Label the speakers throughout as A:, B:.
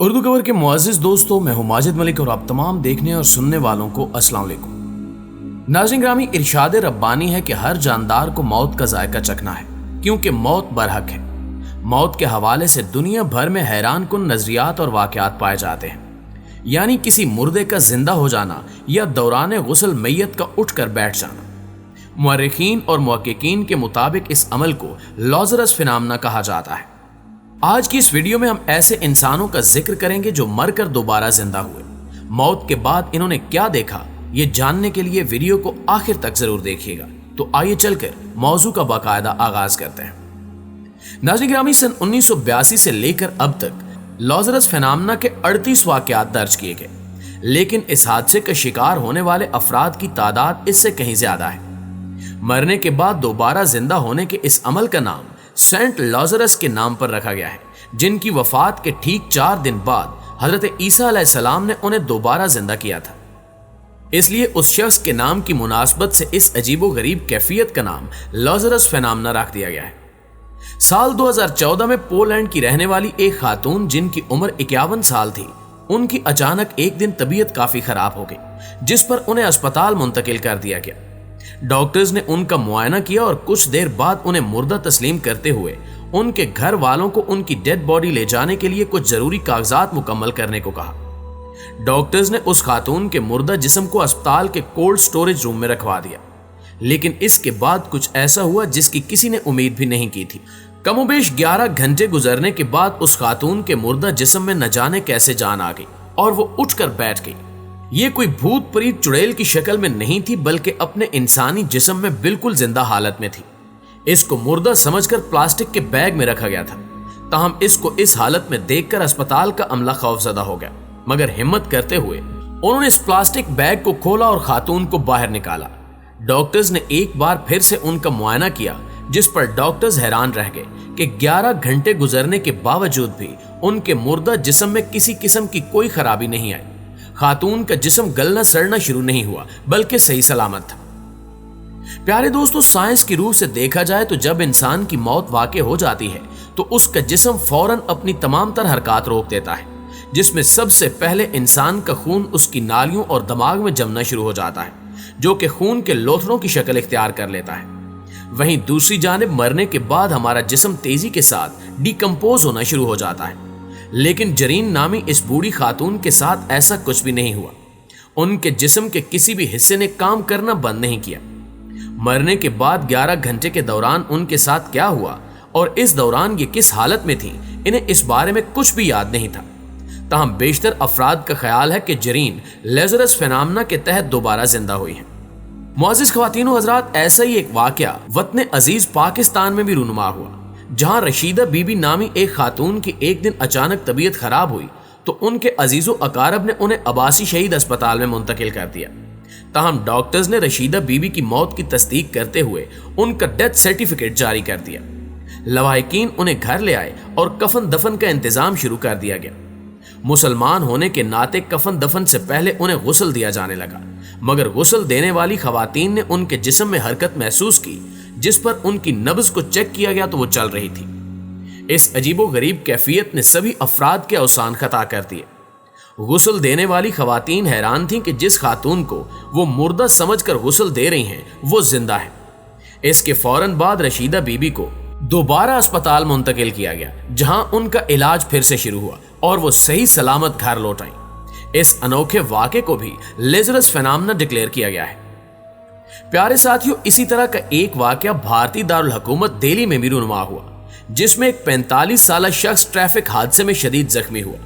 A: Urdu cover के मुअज़्ज़िज़ दोस्तों, मैं हूं माजिद मलिक और आप तमाम देखने और सुनने वालों को अस्सलाम वालेकुम। नाज़रीन ग्रामी, इरशाद रब्बानी है कि हर जानदार को मौत का जायका चखना है, क्योंकि मौत बरहक है। मौत के हवाले से दुनिया भर में हैरान कुन नजरियात और वाक़यात पाए जाते हैं, यानी किसी मुर्दे का जिंदा हो जाना या दौरान गुस्ल मैयत का उठ कर बैठ जाना। मुअर्रिखीन और मुहक्किकीन के मुताबिक इस अमल को लॉज़रस फिनामिना कहा जाता है। आज की इस वीडियो में हम ऐसे इंसानों का जिक्र करेंगे जो मरकर दोबारा जिंदा हुए। मौत के बाद इन्होंने क्या देखा, ये जानने के लिए वीडियो को आखिर तक जरूर देखिएगा। तो आइए चलकर मौजू का बाकायदा आगाज करते हैं। नाज़रीन ग्रामी, सन 1982 से लेकर अब तक लॉज़रस फिनामिना के 38 वाक़यात दर्ज किए गए, लेकिन इस हादसे का शिकार होने वाले अफराद की तादाद इससे कहीं ज्यादा है। मरने के बाद दोबारा जिंदा होने के इस अमल का नाम सेंट लॉज़रस के नाम पर रखा गया है, जिनकी वफात के ठीक 4 दिन बाद हजरत ईसा अलैहिस्सलाम ने उन्हें दोबारा जिंदा किया था। इसलिए उस शख्स के नाम की मुनासबत से इस अजीबो गरीब कैफियत का नाम लॉज़रस फिनामिना रख दिया गया है। साल 2014 में पोलैंड की रहने वाली एक खातून जिनकी उम्र 51 साल थी, उनकी अचानक एक दिन तबीयत काफी खराब हो गई, जिस पर उन्हें अस्पताल मुंतकिल कर दिया गया। डॉक्टर्स ने उनका मुआयना किया और कुछ देर बाद उन्हें मुर्दा तस्लीम करते हुए उनके घर वालों को उनकी डेड बॉडी ले जाने के लिए कुछ जरूरी कागजात मुकम्मल करने को कहा। डॉक्टर्स ने उस खातून के मुर्दा जिस्म को अस्पताल के कोल्ड स्टोरेज रूम में रखवा दिया, लेकिन इसके बाद कुछ ऐसा हुआ जिसकी किसी ने उम्मीद भी नहीं की थी। कमोबेश 11 घंटे गुजरने के बाद उस खातून के मुर्दा जिस्म में न जाने कैसे जान आ गई और वो उठकर बैठ गई। ये कोई भूत प्रीत चुड़ैल की शक्ल में नहीं थी, बल्कि अपने इंसानी जिस्म में बिल्कुल जिंदा हालत में थी। इसको मुर्दा समझकर प्लास्टिक के बैग में रखा गया था। ताहम इसको इस हालत में देखकर अस्पताल का अमला खौफजदा हो गया, मगर हिम्मत करते हुए उन्होंने इस प्लास्टिक बैग को खोला और खातून को बाहर निकाला। डॉक्टर्स ने एक बार फिर से उनका मुआयना किया, जिस पर डॉक्टर्स हैरान रह गए कि 11 घंटे गुजरने के बावजूद भी उनके मुर्दा जिस्म में किसी किस्म की कोई खराबी नहीं आई। खातून का जिस्म गलना सड़ना शुरू नहीं हुआ, बल्कि सही सलामत था। प्यारे दोस्तों, साइंस की रूह से देखा जाए तो जब इंसान की मौत वाक़ई हो जाती है तो उसका जिस्म फौरन अपनी तमाम तर हरकत रोक देता है, जिसमें सबसे पहले इंसान का खून उसकी नालियों और दिमाग में जमना शुरू हो जाता है, जो कि खून के लोथड़ों की शक्ल इख्तियार कर लेता है। वहीं दूसरी जानिब मरने के बाद हमारा जिस्म तेजी के साथ डिकम्पोज होना शुरू हो जाता है, लेकिन जरीन नामी इस बूढ़ी खातून के साथ ऐसा कुछ भी नहीं हुआ। उनके जिस्म के किसी भी हिस्से ने काम करना बंद नहीं किया। मरने के बाद 11 घंटे के दौरान उनके साथ क्या हुआ और इस दौरान ये किस हालत में थी, इन्हें इस बारे में कुछ भी याद नहीं था। ताहम बेशतर अफराद का ख्याल है कि जरीन लॉज़रस फिनामिना के तहत दोबारा जिंदा हुई है। मुअज़्ज़िज़ ख्वातीन व हज़रात, ऐसा ही एक वाक़या वतन अजीज पाकिस्तान में भी रूनुमा हुआ, जहां रशीदा बीबी नामी एक खातून की एक दिन अचानक तबीयत खराब हुई तो उनके अजीजो अकारब ने उन्हें अब्बासी शहीद अस्पताल में मुंतकिल कर दिया। ताहम डॉक्टर्स ने रशीदा बीबी की मौत की तस्दीक करते हुए उनका डेथ सर्टिफिकेट जारी कर दिया। लवाहिकीन उन्हें घर ले आए और कफन दफन का इंतजाम शुरू कर दिया गया। मुसलमान होने के नाते कफन दफन से पहले उन्हें गुस्ल दिया जाने लगा, मगर गुस्ल देने वाली खवातीन ने उनके जिस्म में हरकत महसूस की, जिस पर उनकी नब्ज को चेक किया गया तो वो चल रही थी। इस अजीबो गरीब कैफियत ने सभी अफराद के औसान खता कर दिए। गुस्ल देने वाली खवातीन हैरान थीं कि जिस खातून को वो मुर्दा समझकर गुस्ल दे रही हैं वो जिंदा है। इसके फौरन बाद रशीदा बीबी को दोबारा अस्पताल मुंतकिल किया गया, जहां उनका इलाज फिर से शुरू हुआ और वो सही सलामत घर लौट आई। इस अनोखे वाक़े को भी लॉज़रस फिनामिना डिक्लेयर किया गया है। प्यारे साथियों, इसी तरह का एक वाक़या भारतीय दारुल हुकूमत दिल्ली में भी रूनुमा हुआ, जिसमें एक 45 साल शख्स ट्रैफिक हादसे में शदीद जख्मी हुआ।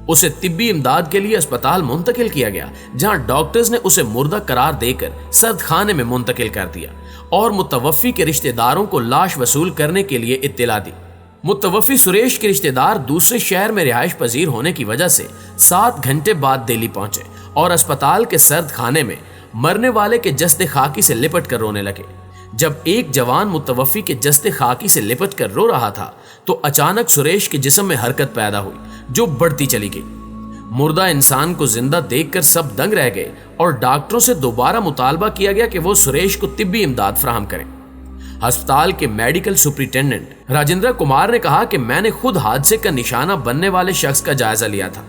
A: उसे तिब्बी इमदाद के लिए अस्पताल मुंतकिल किया गया, जहां डॉक्टर्स ने उसे मुर्दा करार देकर सर्द खाने में मुंतकिल कर दिया और मुतवफ़ी के रिश्तेदारों को लाश वसूल करने के लिए इत्तला दी। मुतवफ़ी सुरेश के रिश्तेदार दूसरे शहर में रिहाइश पजीर होने की वजह से 7 घंटे बाद दिल्ली पहुंचे और अस्पताल के सर्द खाने में मरने वाले के जस्ते खाकी से लिपट कर रोने लगे। जब एक जवान मुतवफ़ी के जस्ते खाकी से लिपट कर रो रहा था तो अचानक सुरेश के जिस्म में हरकत पैदा हुई, जो बढ़ती चली गई। मुर्दा इंसान को जिंदा देखकर सब दंग रह गए और डॉक्टरों से दोबारा मुतालबा किया गया कि वो सुरेश को तिब्बी इमदाद फराहम करें। अस्पताल के मेडिकल सुपरिटेंडेंट राजेंद्र कुमार ने कहा कि मैंने खुद हादसे का निशाना बनने वाले शख्स का जायजा लिया था।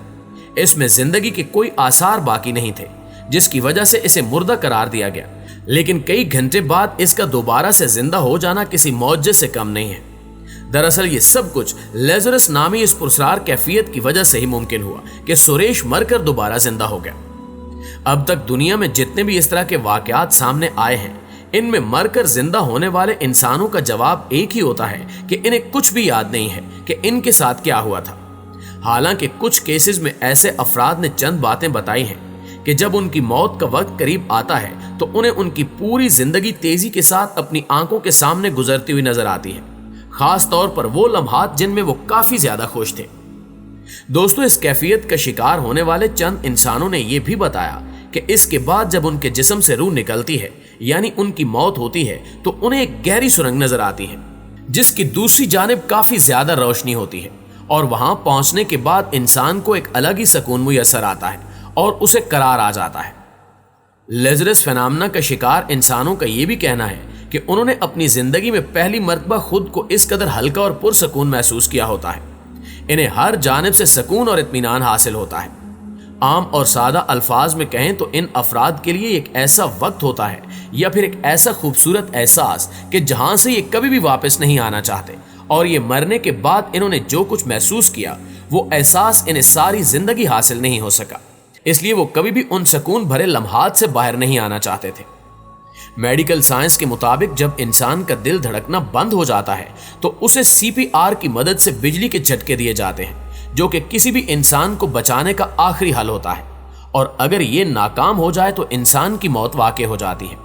A: इसमें जिंदगी के कोई आसार बाकी नहीं थे, जिसकी वजह से इसे मुर्दा करार दिया गया। लेकिन कई घंटे बाद इसका दोबारा से जिंदा हो जाना किसी मौजज़े से कम नहीं है। दरअसल ये सब कुछ लेज़रस नामी इस पुरस्कार कैफियत की वजह से ही मुमकिन हुआ कि सुरेश मरकर दोबारा जिंदा हो गया। अब तक दुनिया में जितने भी इस तरह के वाकयात सामने आए हैं, इनमें मरकर जिंदा होने वाले इंसानों का जवाब एक ही होता है कि इन्हें कुछ भी याद नहीं है कि इनके साथ क्या हुआ था। हालांकि कुछ केसेस में ऐसे अफराद ने चंद बातें बताई हैं कि जब उनकी मौत का वक्त करीब आता है तो उन्हें उनकी पूरी जिंदगी तेजी के साथ अपनी आंखों के सामने गुजरती हुई नजर आती है, खास तौर पर वो लम्हात जिनमें वो काफी ज्यादा खुश थे। दोस्तों, इस कैफियत का शिकार होने वाले चंद इंसानों ने यह भी बताया कि इसके बाद जब उनके जिस्म से रूह निकलती है, यानी उनकी मौत होती है, तो उन्हें एक गहरी सुरंग नजर आती है जिसकी दूसरी जानिब काफी ज्यादा रोशनी होती है, और वहां पहुंचने के बाद इंसान को एक अलग ही सुकून मुयस्सर आता है और उसे करार आ जाता है। लेज़रस फेनामना का शिकार इंसानों का यह भी कहना है कि उन्होंने अपनी जिंदगी में पहली मर्तबा खुद को इस कदर हल्का और पुरसकून महसूस किया होता है। इन्हें हर जानिब से सुकून और इत्मीनान हासिल होता है। आम और सादा अल्फाज में कहें तो इन अफराद के लिए एक ऐसा वक्त होता है या फिर एक ऐसा खूबसूरत एहसास कि जहां से ये कभी भी वापस नहीं आना चाहते, और ये मरने के बाद इन्होंने जो कुछ महसूस किया वो एहसास इन्हें सारी जिंदगी हासिल नहीं हो सका, इसलिए वो कभी भी उन सुकून भरे लम्हात से बाहर नहीं आना चाहते थे। मेडिकल साइंस के मुताबिक जब इंसान का दिल धड़कना बंद हो जाता है तो उसे सीपीआर की मदद से बिजली के झटके दिए जाते हैं, जो कि किसी भी इंसान को बचाने का आखिरी हल होता है, और अगर ये नाकाम हो जाए तो इंसान की मौत वाक़ई हो जाती है।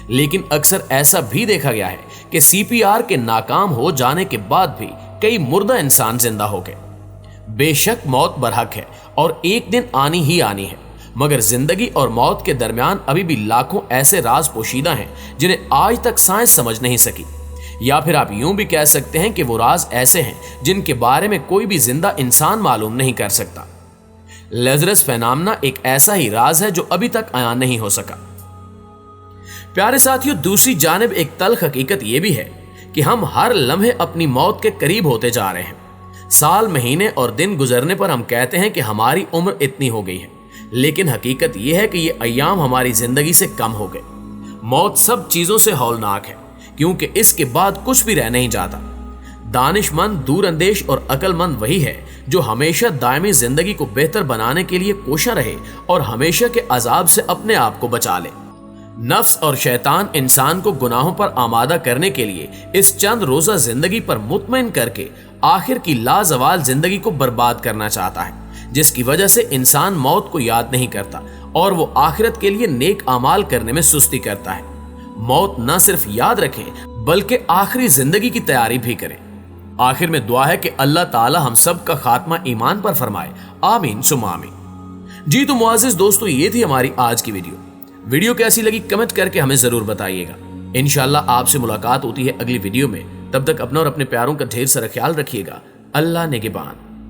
A: लेकिन अक्सर ऐसा भी देखा गया है कि सीपीआर के नाकाम हो जाने के बाद भी कई मुर्दा इंसान जिंदा हो गए। बेशक मौत बरहक है और एक दिन आनी ही आनी है, मगर जिंदगी और मौत के दरमियान अभी भी लाखों ऐसे राज पोशीदा हैं जिन्हें आज तक साइंस समझ नहीं सकी, या फिर आप यूं भी कह सकते हैं कि वो राज ऐसे हैं जिनके बारे में कोई भी जिंदा इंसान मालूम नहीं कर सकता। लेज़रस फेनामना एक ऐसा ही राज है जो अभी तक आया नहीं हो सका। प्यारे साथियों, दूसरी जानिब एक तल्ख हकीकत यह भी है कि हम हर लम्हे अपनी मौत के करीब होते जा रहे हैं। साल, महीने और दिन गुजरने पर हम कहते हैं कि हमारी उम्र इतनी हो गई है, लेकिन हकीकत यह है कि ये अय्याम हमारी जिंदगी से कम हो गए। मौत सब चीजों से हौलनाक है, क्योंकि इसके बाद कुछ भी रह नहीं जाता। दानिशमंद, दूरअंदेश और अक्लमंद वही है जो हमेशा दायमी जिंदगी को बेहतर बनाने के लिए कोशा रहे और हमेशा के अजाब से अपने आप को बचा ले। नफ्स और शैतान इंसान को गुनाहों पर आमादा करने के लिए इस चंद रोजा जिंदगी पर मुतमईन करके आखिर की लाजवाल जिंदगी को बर्बाद करना चाहता है, जिसकी वजह से इंसान मौत को याद नहीं करता और वो आखिरत के लिए नेक अमाल करने में सुस्ती करता है। मौत न सिर्फ याद रखे बल्कि आखिरी जिंदगी की तैयारी भी करे। आखिर में दुआ है कि अल्लाह ताला हम सब का खात्मा ईमान पर फरमाए, आमीन सुम्मा आमीन। जी तो मुआज़िज़ दोस्तों, ये थी हमारी आज की वीडियो कैसी लगी कमेंट करके हमें जरूर बताइएगा। इंशाल्लाह आपसे मुलाकात होती है अगली वीडियो में। तब तक अपना और अपने प्यारों का ढेर सारा ख्याल रखिएगा। अल्लाह निगहबान।